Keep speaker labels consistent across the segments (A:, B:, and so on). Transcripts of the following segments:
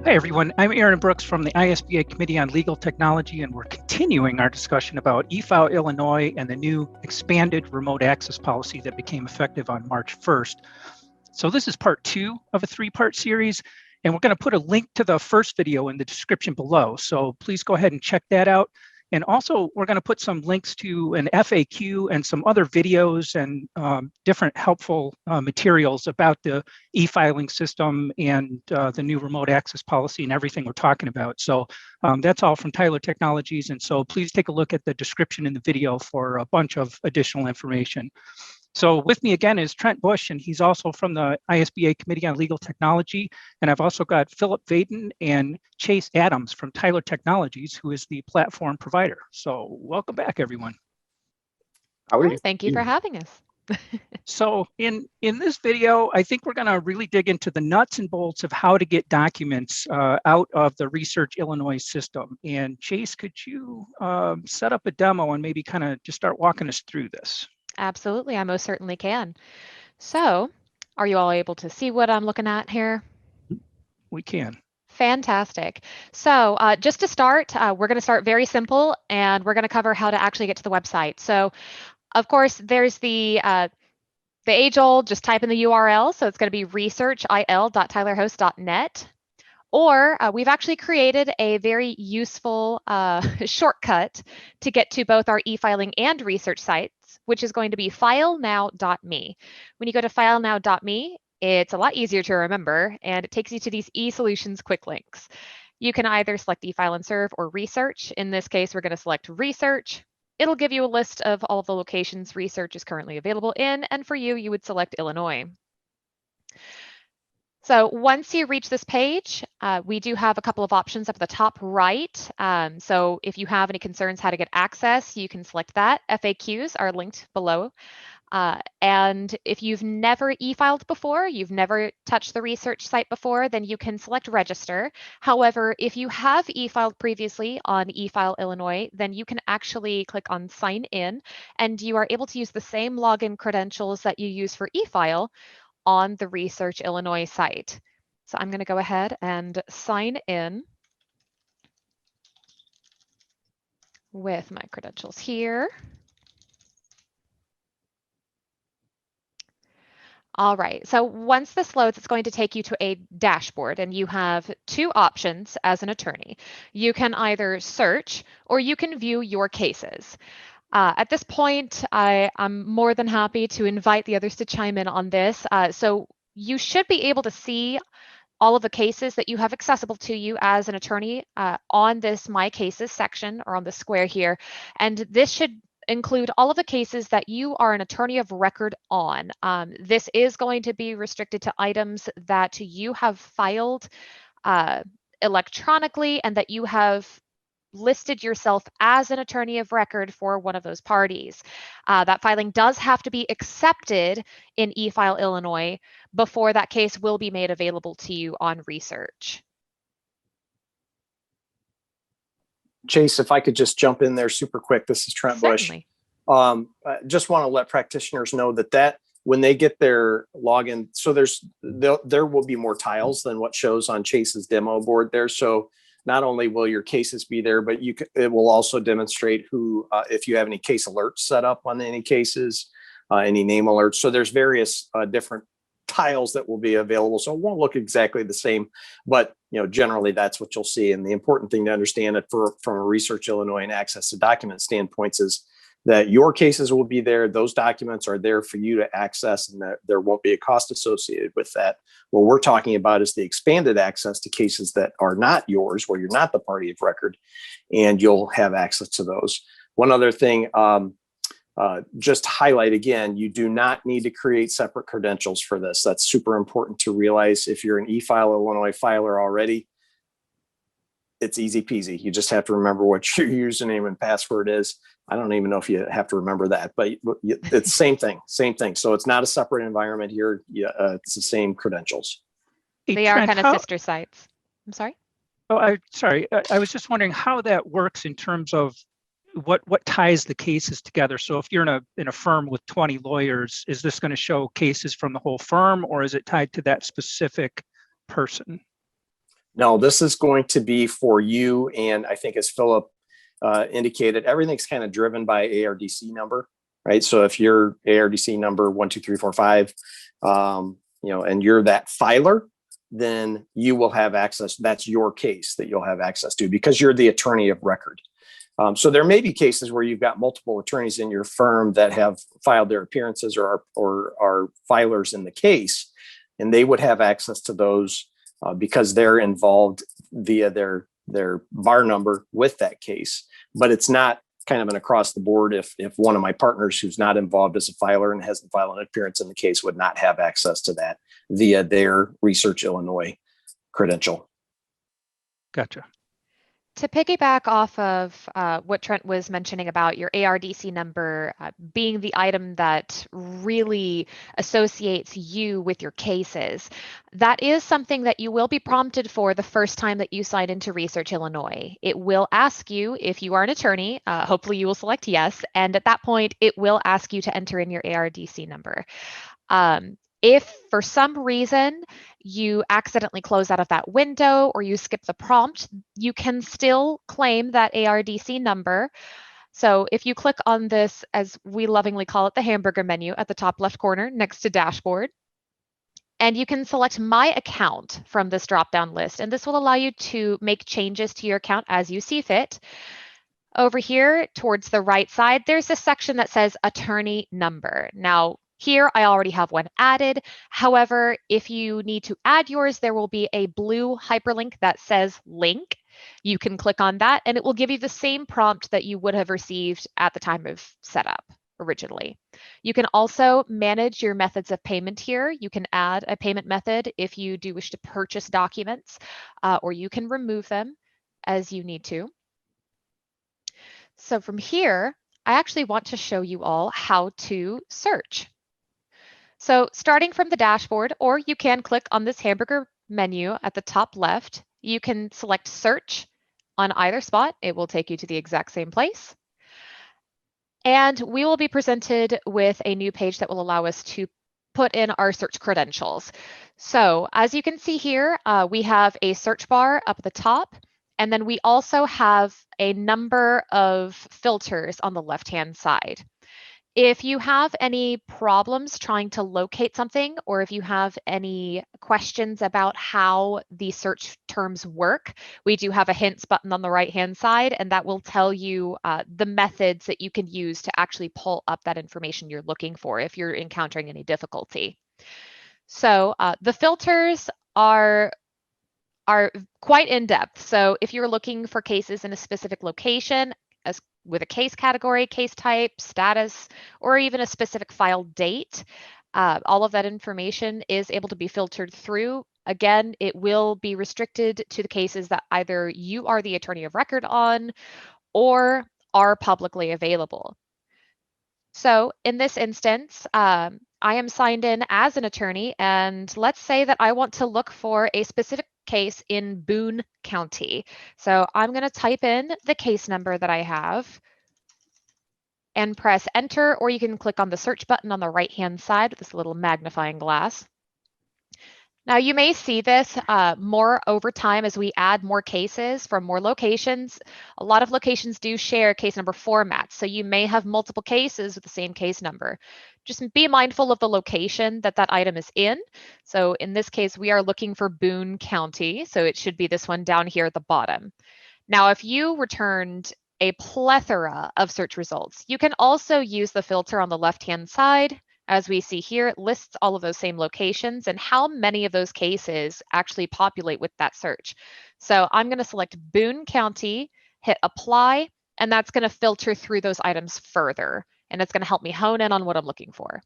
A: Hi, everyone. I'm Aaron Brooks from the ISBA Committee on Legal Technology, and we're continuing our discussion about eFileIL and the new expanded remote access policy that became effective on March 1st. So this is part 2 of a 3-part series, and we're going to put a link to the first video in the description below. So please go ahead and check that out. And also, we're going to put some links to an FAQ and some other videos and different helpful materials about the e-filing system and the new remote access policy and everything we're talking about. So that's all from Tyler Technologies. And so please take a look at the description in the video for a bunch of additional information. So with me again is Trent Bush, and he's also from the ISBA Committee on Legal Technology. And I've also got Phillip Vaden and Chayce Adams from Tyler Technologies, who is the platform provider. So welcome back, everyone.
B: Hi, thank you for having us.
A: So in this video, I think we're going to really dig into the nuts and bolts of how to get documents out of the reSearchIL system. And Chayce, could you set up a demo and maybe kind of just start walking us through this?
B: Absolutely, I most certainly can. So, are you all able to see what I'm looking at here?
A: We can.
B: Fantastic. So just to start, we're going to start very simple, and we're going to cover how to actually get to the website. So, of course, there's the age-old, just type in the URL. So it's going to be researchil.tylerhost.net. Or we've actually created a very useful shortcut to get to both our e-filing and research sites, which is going to be filenow.me. When you go to filenow.me, it's a lot easier to remember, and it takes you to these eSolutions quick links. You can either select eFile and Serve or Research. In this case, we're going to select Research. It'll give you a list of all of the locations research is currently available in, and for you, you would select Illinois. So once you reach this page, we do have a couple of options up at the top right. So if you have any concerns how to get access, you can select that. FAQs are linked below. And if you've never e-filed before, you've never touched the research site before, then you can select register. However, if you have e-filed previously on eFileIL, then you can actually click on sign in, and you are able to use the same login credentials that you use for eFile on the reSearchIL site. So I'm going to go ahead and sign in with my credentials here. All right, so once this loads, it's going to take you to a dashboard, and you have 2 options as an attorney. You can either search or you can view your cases. At this point, I'm more than happy to invite the others to chime in on this. So you should be able to see all of the cases that you have accessible to you as an attorney on this My Cases section, or on the square here. And this should include all of the cases that you are an attorney of record on. This is going to be restricted to items that you have filed electronically and that you have listed yourself as an attorney of record for one of those parties. That filing does have to be accepted in eFileIL before that case will be made available to you on research.
C: Chayce, if I could just jump in there super quick. This is Trent Bush. I just want to let practitioners know that when they get their login, so there will be more tiles than what shows on Chayce's demo board there. So not only will your cases be there, but it will also demonstrate who, if you have any case alerts set up on any cases, any name alerts. So there's various different tiles that will be available. So it won't look exactly the same, but generally that's what you'll see. And the important thing to understand from a reSearchIL and access to document standpoints is that your cases will be there. Those documents are there for you to access, and that there won't be a cost associated with that. What we're talking about is the expanded access to cases that are not yours, where you're not the party of record, and you'll have access to those. One other thing, just highlight again, you do not need to create separate credentials for this. That's super important to realize. If you're an eFileIL filer already, it's easy peasy. You just have to remember what your username and password is. I don't even know if you have to remember that, but it's the same thing, So it's not a separate environment here. It's the same credentials.
B: They are kind of sister sites. I'm sorry?
A: Oh, sorry. I was just wondering how that works in terms of what ties the cases together. So if you're in a firm with 20 lawyers, is this going to show cases from the whole firm, or is it tied to that specific person?
C: No, this is going to be for you. And I think as Phillip indicated, everything's kind of driven by ARDC number, right? So if you're ARDC number 12345, and you're that filer, then you will have access. That's your case that you'll have access to because you're the attorney of record. So there may be cases where you've got multiple attorneys in your firm that have filed their appearances or are filers in the case, and they would have access to those because they're involved via their bar number with that case. But it's not kind of an across the board if one of my partners who's not involved as a filer and hasn't filed an appearance in the case would not have access to that via their reSearchIL credential.
A: Gotcha.
B: To piggyback off of what Trent was mentioning about your ARDC number being the item that really associates you with your cases, that is something that you will be prompted for the first time that you sign into reSearchIL. It will ask you if you are an attorney, hopefully you will select yes, and at that point it will ask you to enter in your ARDC number. If for some reason you accidentally close out of that window or you skip the prompt, you can still claim that ARDC number. So if you click on this, as we lovingly call it, the hamburger menu at the top left corner next to dashboard, and you can select my account from this drop-down list, and this will allow you to make changes to your account as you see fit. Over here towards the right side, there's a section that says attorney number. Now, here, I already have one added. However, if you need to add yours, there will be a blue hyperlink that says link. You can click on that and it will give you the same prompt that you would have received at the time of setup originally. You can also manage your methods of payment here. You can add a payment method if you do wish to purchase documents, or you can remove them as you need to. So from here, I actually want to show you all how to search. So starting from the dashboard, or you can click on this hamburger menu at the top left, you can select search on either spot. It will take you to the exact same place. And we will be presented with a new page that will allow us to put in our search credentials. So as you can see here, we have a search bar up at the top, and then we also have a number of filters on the left-hand side. If you have any problems trying to locate something, or if you have any questions about how the search terms work, we do have a hints button on the right-hand side, and that will tell you the methods that you can use to actually pull up that information you're looking for if you're encountering any difficulty. So the filters are quite in-depth. So if you're looking for cases in a specific location, as with a case category, case type, status, or even a specific file date, all of that information is able to be filtered through. Again, it will be restricted to the cases that either you are the attorney of record on or are publicly available. So in this instance, I am signed in as an attorney, and let's say that I want to look for a specific case in Boone County. So I'm going to type in the case number that I have and press enter, or you can click on the search button on the right-hand side with this little magnifying glass. Now you may see this more over time as we add more cases from more locations. A lot of locations do share case number formats, so you may have multiple cases with the same case number. Just be mindful of the location that that item is in. So in this case, we are looking for Boone County, so it should be this one down here at the bottom. Now, if you returned a plethora of search results, you can also use the filter on the left-hand side. As we see here, it lists all of those same locations and how many of those cases actually populate with that search. So I'm going to select Boone County, hit apply, and that's going to filter through those items further. And it's going to help me hone in on what I'm looking for.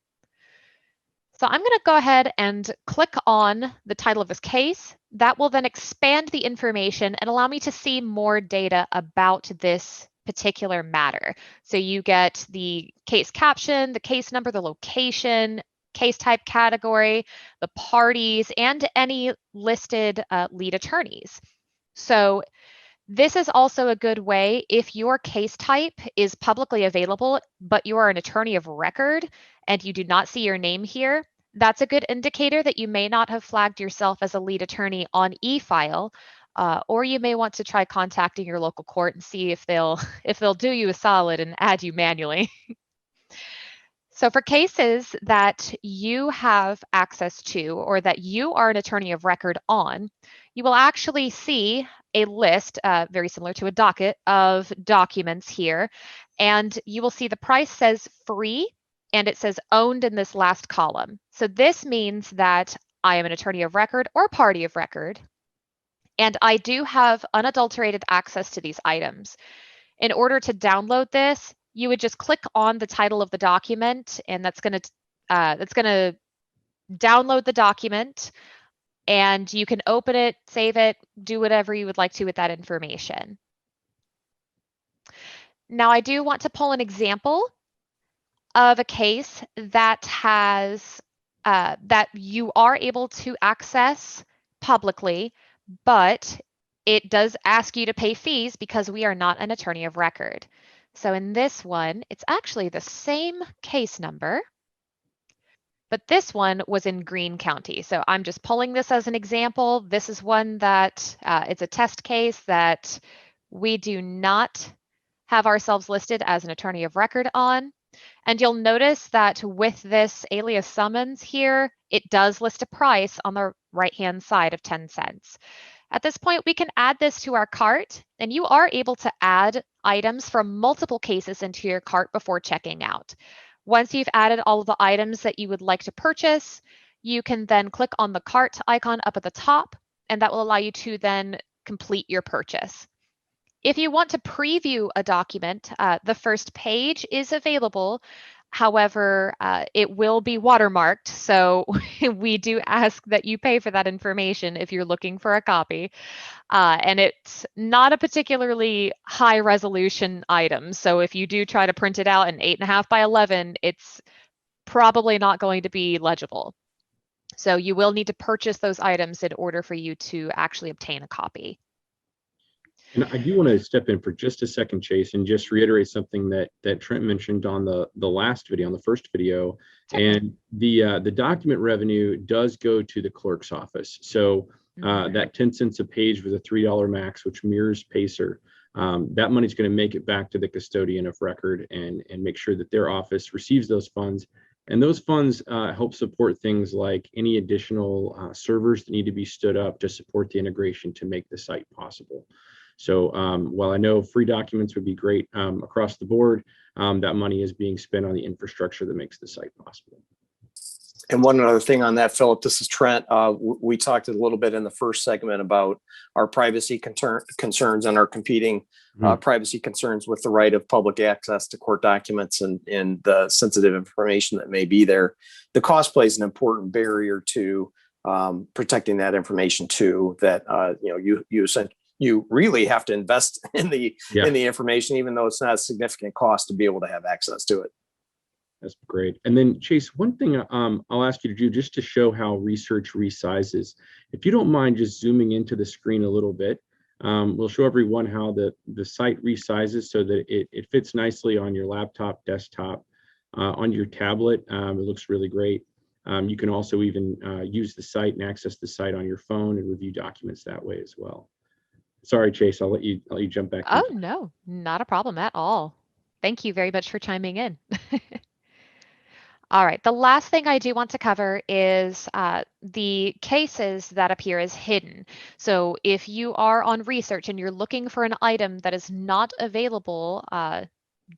B: So I'm going to go ahead and click on the title of this case. That will then expand the information and allow me to see more data about this particular matter. So you get the case caption, the case number, the location, case type category, the parties, and any listed lead attorneys. So this is also a good way if your case type is publicly available, but you are an attorney of record and you do not see your name here. That's a good indicator that you may not have flagged yourself as a lead attorney on eFile, Or you may want to try contacting your local court and see if they'll do you a solid and add you manually. So for cases that you have access to or that you are an attorney of record on, you will actually see a list, very similar to a docket, of documents here. And you will see the price says free and it says owned in this last column. So this means that I am an attorney of record or party of record, and I do have unadulterated access to these items. In order to download this, you would just click on the title of the document, and that's going to download the document, and you can open it, save it, do whatever you would like to with that information. Now, I do want to pull an example of a case that has that you are able to access publicly, but it does ask you to pay fees because we are not an attorney of record. So in this one, it's actually the same case number, but this one was in Greene County. So I'm just pulling this as an example. This is one that it's a test case that we do not have ourselves listed as an attorney of record on. And you'll notice that with this alias summons here, it does list a price on the right-hand side of 10 cents. At this point, we can add this to our cart, and you are able to add items from multiple cases into your cart before checking out. Once you've added all of the items that you would like to purchase, you can then click on the cart icon up at the top, and that will allow you to then complete your purchase. If you want to preview a document, the first page is available. However, it will be watermarked, so we do ask that you pay for that information if you're looking for a copy. And it's not a particularly high resolution item, so if you do try to print it out in 8.5 by 11, it's probably not going to be legible. So you will need to purchase those items in order for you to actually obtain a copy.
D: And I do want to step in for just a second, Chayce, and just reiterate something that Trent mentioned on the last video, on the first video. And the document revenue does go to the clerk's office. So that 10 cents a page with a $3 max, which mirrors Pacer, that money is going to make it back to the custodian of record and make sure that their office receives those funds. And those funds help support things like any additional servers that need to be stood up to support the integration to make the site possible. So while I know free documents would be great across the board, that money is being spent on the infrastructure that makes the site possible.
C: And one other thing on that, Phillip, this is Trent. We talked a little bit in the first segment about our privacy concerns and our competing privacy concerns with the right of public access to court documents and the sensitive information that may be there. The cost plays an important barrier to protecting that information too, that you really have to invest in the information, even though it's not a significant cost to be able to have access to it.
D: That's great. And then Chayce, one thing I'll ask you to do just to show how research resizes, if you don't mind just zooming into the screen a little bit, we'll show everyone how the site resizes so that it fits nicely on your laptop, desktop, on your tablet. It looks really great. You can also even use the site and access the site on your phone and review documents that way as well. Sorry, Chayce, I'll let you jump back.
B: Oh, no, not a problem at all. Thank you very much for chiming in. All right, the last thing I do want to cover is the cases that appear as hidden. So if you are on research and you're looking for an item that is not available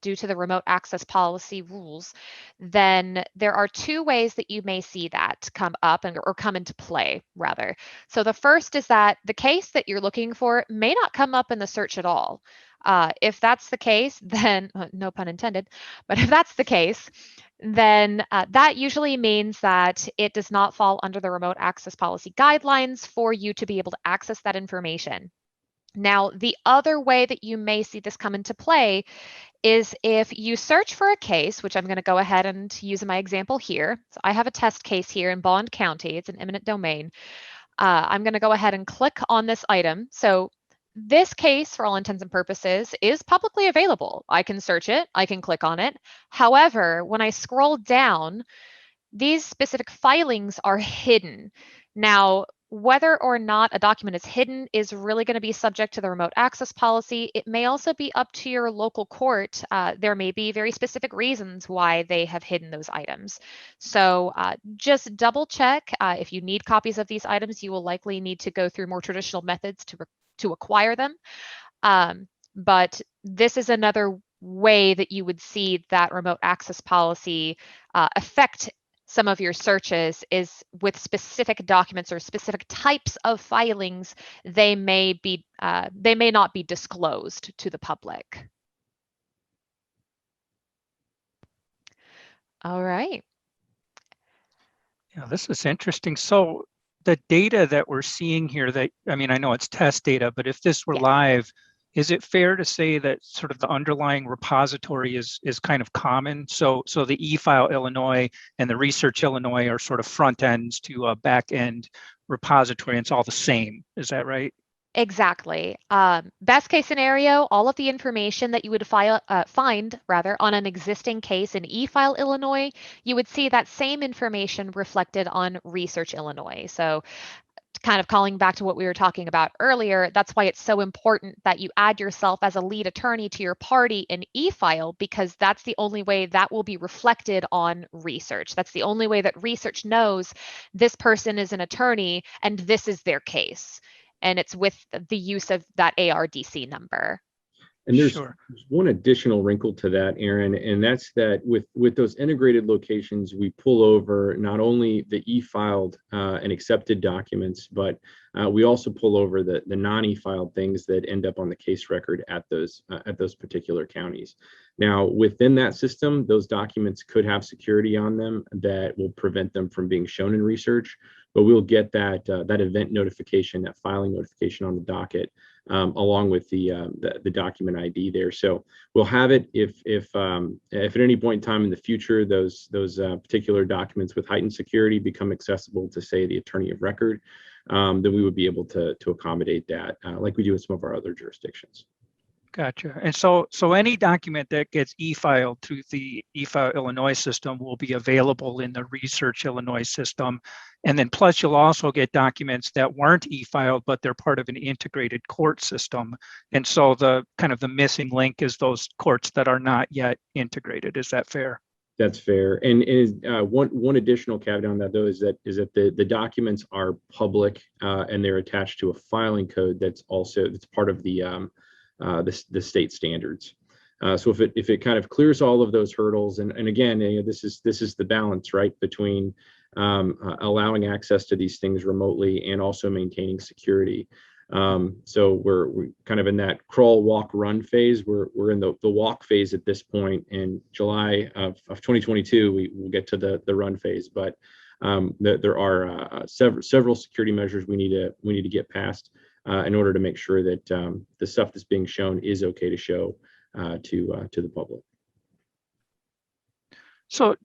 B: due to the remote access policy rules, then there are two ways that you may see that come up or come into play, rather. So the first is that the case that you're looking for may not come up in the search at all. If that's the case, then, no pun intended, but if that's the case, then that usually means that it does not fall under the remote access policy guidelines for you to be able to access that information. Now, the other way that you may see this come into play is if you search for a case, which I'm going to go ahead and use in my example here. So I have a test case here in Bond County. It's an eminent domain. I'm going to go ahead and click on this item. So this case, for all intents and purposes, is publicly available. I can search it. I can click on it. However, when I scroll down, these specific filings are hidden. Now, whether or not a document is hidden is really going to be subject to the remote access policy. It may also be up to your local court. There may be very specific reasons why they have hidden those items. So just double check. If you need copies of these items, you will likely need to go through more traditional methods to acquire them. But this is another way that you would see that remote access policy affect some of your searches, is with specific documents or specific types of filings. They may not be disclosed to the public. All right.
A: Yeah, this is interesting. So the data that we're seeing here, I know it's test data, but if this were live, is it fair to say that sort of the underlying repository is kind of common? So the eFileIL and the reSearchIL are sort of front ends to a back end repository, and it's all the same. Is that right?
B: Exactly. Best case scenario, all of the information that you would find on an existing case in eFileIL, you would see that same information reflected on reSearchIL. So kind of calling back to what we were talking about earlier, that's why it's so important that you add yourself as a lead attorney to your party in eFile, because that's the only way that will be reflected on research. That's the only way that research knows this person is an attorney and this is their case. And it's with the use of that ARDC number.
D: And there's one additional wrinkle to that, Aaron, and that's that with those integrated locations, we pull over not only the e-filed and accepted documents, but we also pull over the non-e-filed things that end up on the case record at those particular counties. Now, within that system, those documents could have security on them that will prevent them from being shown in research, but we'll get that event notification, that filing notification on the docket, along with the document ID there. So we'll have it if at any point in time in the future those particular documents with heightened security become accessible to, say, the attorney of record, then we would be able to accommodate that like we do in some of our other jurisdictions.
A: Gotcha. And so any document that gets e-filed through the eFileIL system will be available in the reSearchIL system. And then plus you'll also get documents that weren't e-filed, but they're part of an integrated court system. And so the kind of the missing link is those courts that are not yet integrated. Is that fair?
D: That's fair. And one additional caveat on that, though, is that the documents are public and they're attached to a filing code that's part of the state standards. So if it kind of clears all of those hurdles, and again, this is the balance, right, between allowing access to these things remotely and also maintaining security. So we're kind of in that crawl, walk, run phase. We're in the walk phase at this point. In July of 2022, we will get to the run phase, but there are several security measures we need to get past in order to make sure that the stuff that's being shown is okay to show to the public.
A: So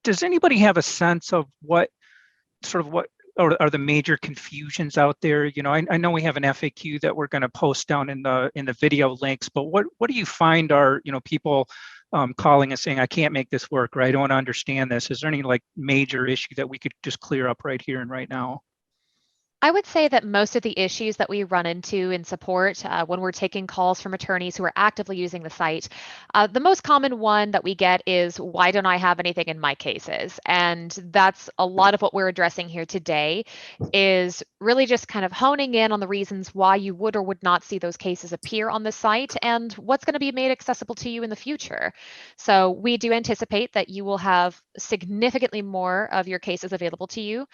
A: does anybody have a sense of what are the major confusions out there? I know we have an FAQ that we're going to post down in the video links, but what do you find are people calling and saying, I can't make this work, or I don't understand this? Is there any major issue that we could just clear up right here and right now?
B: I would say that most of the issues that we run into in support when we're taking calls from attorneys who are actively using the site, the most common one that we get is, why don't I have anything in my cases? And that's a lot of what we're addressing here today, is really just kind of honing in on the reasons why you would or would not see those cases appear on the site and what's going to be made accessible to you in the future. So we do anticipate that you will have significantly more of your cases available to you.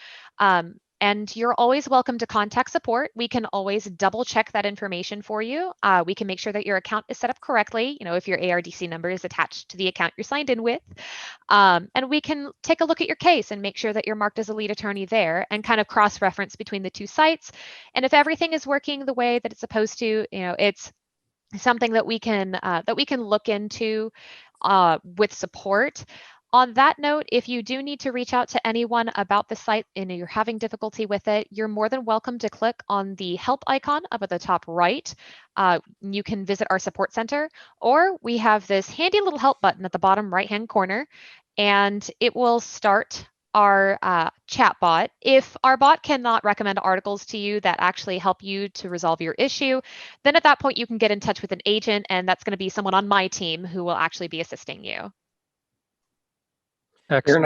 B: And you're always welcome to contact support. We can always double check that information for you. We can make sure that your account is set up correctly, if your ARDC number is attached to the account you're signed in with. And we can take a look at your case and make sure that you're marked as a lead attorney there, and kind of cross-reference between the two sites. And if everything is working the way that it's supposed to, it's something that we can look into with support. On that note, if you do need to reach out to anyone about the site and you're having difficulty with it, you're more than welcome to click on the help icon up at the top right. You can visit our support center, or we have this handy little help button at the bottom right-hand corner, and it will start our chat bot. If our bot cannot recommend articles to you that actually help you to resolve your issue, then at that point you can get in touch with an agent, and that's going to be someone on my team who will actually be assisting you.
A: Excellent.
C: Aaron,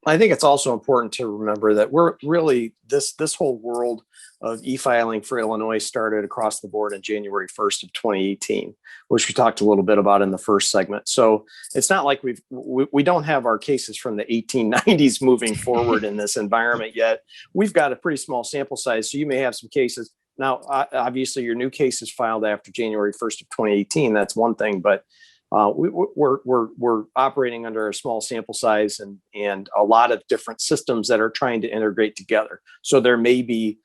C: I think it's also important to remember that we're really this whole world of e-filing for Illinois started across the board on January 1st of 2018, which we talked a little bit about in the first segment. So it's not like we don't have our cases from the 1890s moving forward in this environment yet. We've got a pretty small sample size, so you may have some cases. Now, obviously, your new case is filed after January 1st of 2018. That's one thing, but we're operating under a small sample size and a lot of different systems that are trying to integrate together. So there may be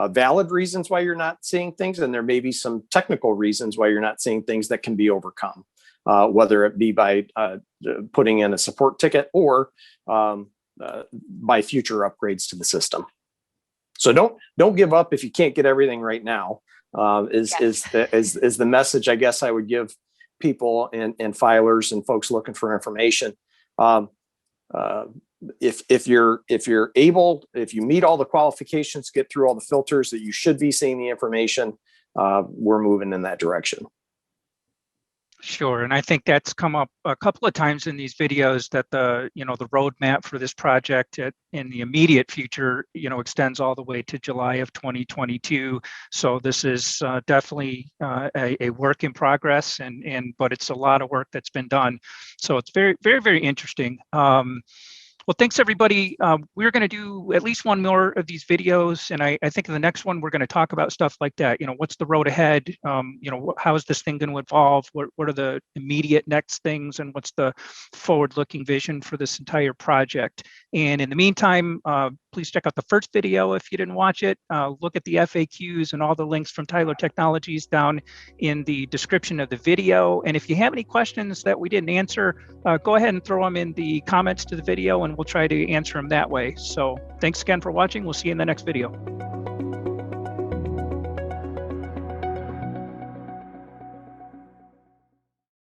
C: valid reasons why you're not seeing things, and there may be some technical reasons why you're not seeing things that can be overcome, whether it be by putting in a support ticket or by future upgrades to the system. So don't give up if you can't get everything right now. Is the message I guess I would give people and filers and folks looking for information. If you meet all the qualifications, get through all the filters that you should be seeing the information, we're moving in that direction.
A: Sure, and I think that's come up a couple of times in these videos that the roadmap for this project in the immediate future extends all the way to July of 2022. So this is definitely a work in progress, but it's a lot of work that's been done. So it's very, very, very interesting. Well, thanks everybody. We're going to do at least one more of these videos, and I think in the next one we're going to talk about stuff like that. What's the road ahead? How is this thing going to evolve? What are the immediate next things, and what's the forward-looking vision for this entire project? And in the meantime, please check out the first video if you didn't watch it. Look at the FAQs and all the links from Tyler Technologies down in the description of the video. And if you have any questions that we didn't answer, go ahead and throw them in the comments to the video, and we'll try to answer them that way. So thanks again for watching. We'll see you in the next video.